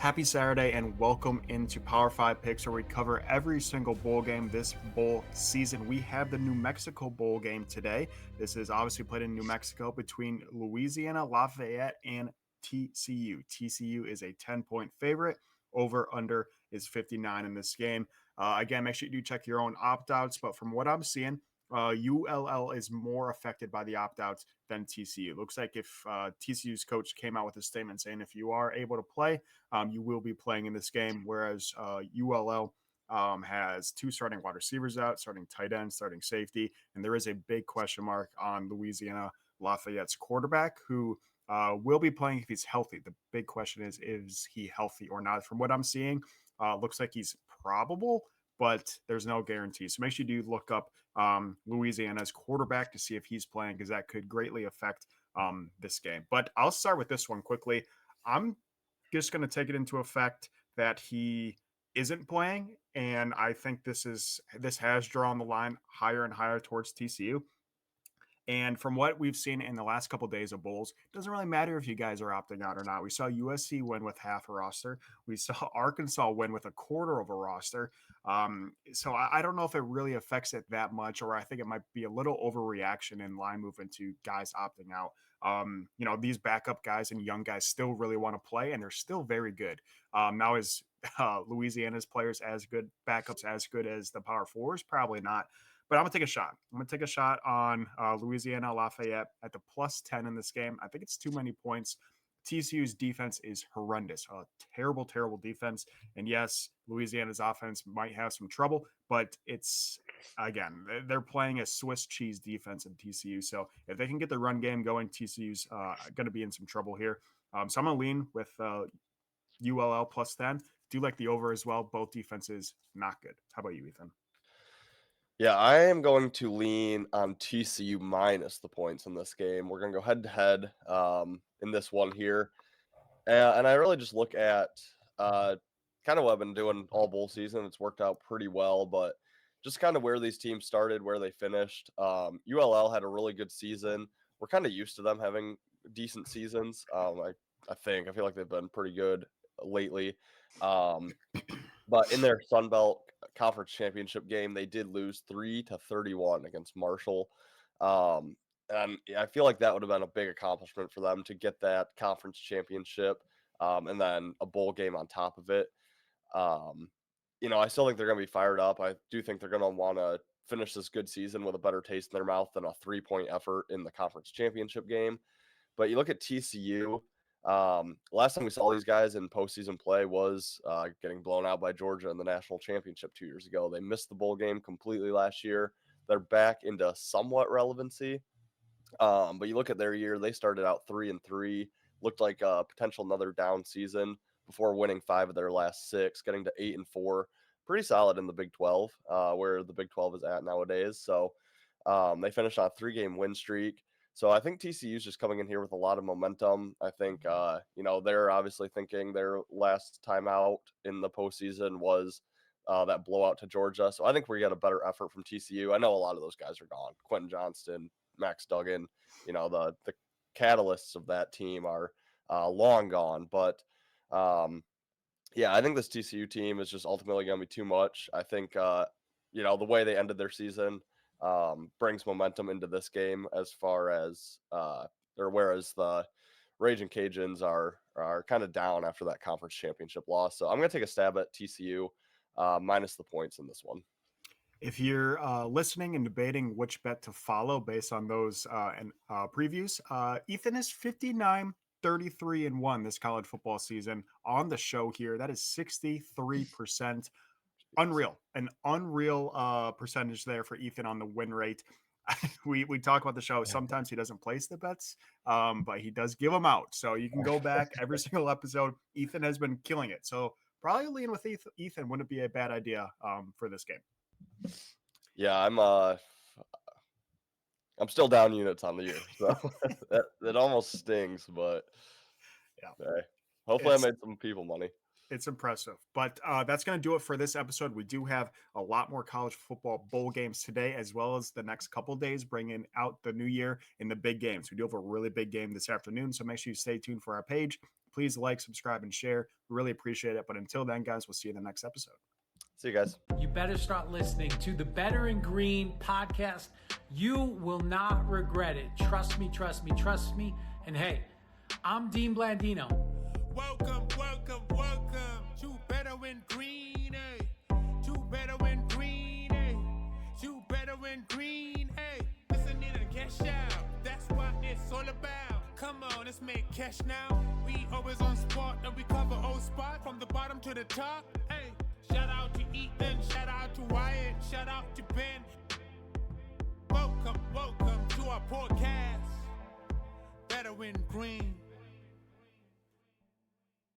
Happy Saturday and welcome into Power 5 Picks, where we cover every single bowl game this bowl season. We have the New Mexico Bowl game today. This is obviously played in New Mexico between Louisiana, Lafayette, and TCU. TCU is a 10-point favorite. Over under is 59 in this game. Again, make sure you do check your own opt outs, but from what I'm seeing, ULL is more affected by the opt outs than TCU. Looks like if TCU's coach came out with a statement saying if you are able to play, you will be playing in this game, whereas ULL has two starting wide receivers out, starting tight end, starting safety, and there is a big question mark on Louisiana Lafayette's quarterback, who will be playing if he's healthy. The big question is he healthy or not? From what I'm seeing, looks like he's probable, but there's no guarantee. So make sure you do look up Louisiana's quarterback to see if he's playing, because that could greatly affect this game. But I'll start with this one quickly. I'm just going to take it into effect that he isn't playing, and I think this has drawn the line higher and higher towards TCU. And from what we've seen in the last couple of days of bowls, it doesn't really matter if you guys are opting out or not. We saw USC win with half a roster. We saw Arkansas win with a quarter of a roster. So I don't know if it really affects it that much, or I think it might be a little overreaction in line movement to guys opting out. These backup guys and young guys still really want to play, and they're still very good. Now, is Louisiana's players as good, backups as good as the Power Fours? Probably not. But I'm going to take a shot. I'm going to take a shot on Louisiana Lafayette at the plus 10 in this game. I think it's too many points. TCU's defense is horrendous, a terrible, terrible defense. And yes, Louisiana's offense might have some trouble, but again, they're playing a Swiss cheese defense in TCU. So if they can get the run game going, TCU's going to be in some trouble here. So I'm going to lean with ULL plus 10. Do like the over as well. Both defenses not good. How about you, Ethan? Yeah, I am going to lean on TCU minus the points in this game. We're going to go head to head in this one here. And I really just look at kind of what I've been doing all bowl season. It's worked out pretty well, but just kind of where these teams started, where they finished. ULL had a really good season. We're kind of used to them having decent seasons. I feel like they've been pretty good lately. But in their Sun Belt Conference Championship game, they did lose 3-31 against Marshall. And I feel like that would have been a big accomplishment for them to get that conference championship and then a bowl game on top of it. I still think they're going to be fired up. I do think they're going to want to finish this good season with a better taste in their mouth than a 3-point effort in the conference championship game. But you look at TCU. Last time we saw these guys in postseason play was getting blown out by Georgia in the national championship 2 years ago. They missed the bowl game completely last year. They're back into somewhat relevancy. But you look at their year, they started out 3-3, looked like a potential another down season before winning 5 of their last 6, getting to 8-4. Pretty solid in the Big 12, where the Big 12 is at nowadays. So they finished on a 3-game win streak. So I think TCU is just coming in here with a lot of momentum. I think, they're obviously thinking their last time out in the postseason was that blowout to Georgia. So I think we got a better effort from TCU. I know a lot of those guys are gone. Quentin Johnston, Max Duggan, the catalysts of that team are long gone. But, I think this TCU team is just ultimately going to be too much. I think, the way they ended their season brings momentum into this game as far as whereas the Raging Cajuns are kind of down after that conference championship loss. So I'm going to take a stab at TCU minus the points in this one. If you're listening and debating which bet to follow based on those previews, Ethan is 59-33-1 this college football season on the show here. That is 63%. Unreal, an unreal percentage there for Ethan on the win rate. we talk about the show. Sometimes he doesn't place the bets, but he does give them out. So you can go back every single episode. Ethan has been killing it. So probably lean with Ethan wouldn't be a bad idea for this game. Yeah, I'm still down units on the year, so that almost stings, but yeah. Hey, hopefully I made some people money. It's impressive. But that's going to do it for this episode. We do have a lot more college football bowl games today, as well as the next couple of days, bringing out the new year in the big games. We do have a really big game this afternoon, so make sure you stay tuned for our page. Please please like, subscribe, and share. We really appreciate it. But until then, guys, we'll see you in the next episode. See you guys. You better start listening to the Better in Green podcast. You will not regret it. Trust me, trust me, trust me. And hey, I'm Dean Blandino. Welcome, welcome, welcome to Better in Green, eh? To Better in Green, eh? To Better in Green, eh? Listen in and cash out. That's what it's all about. Come on, let's make cash now. We always on spot and we cover all spot from the bottom to the top. Hey, shout out to Ethan, shout out to Wyatt, shout out to Ben. Welcome, welcome to our podcast. Better in Green.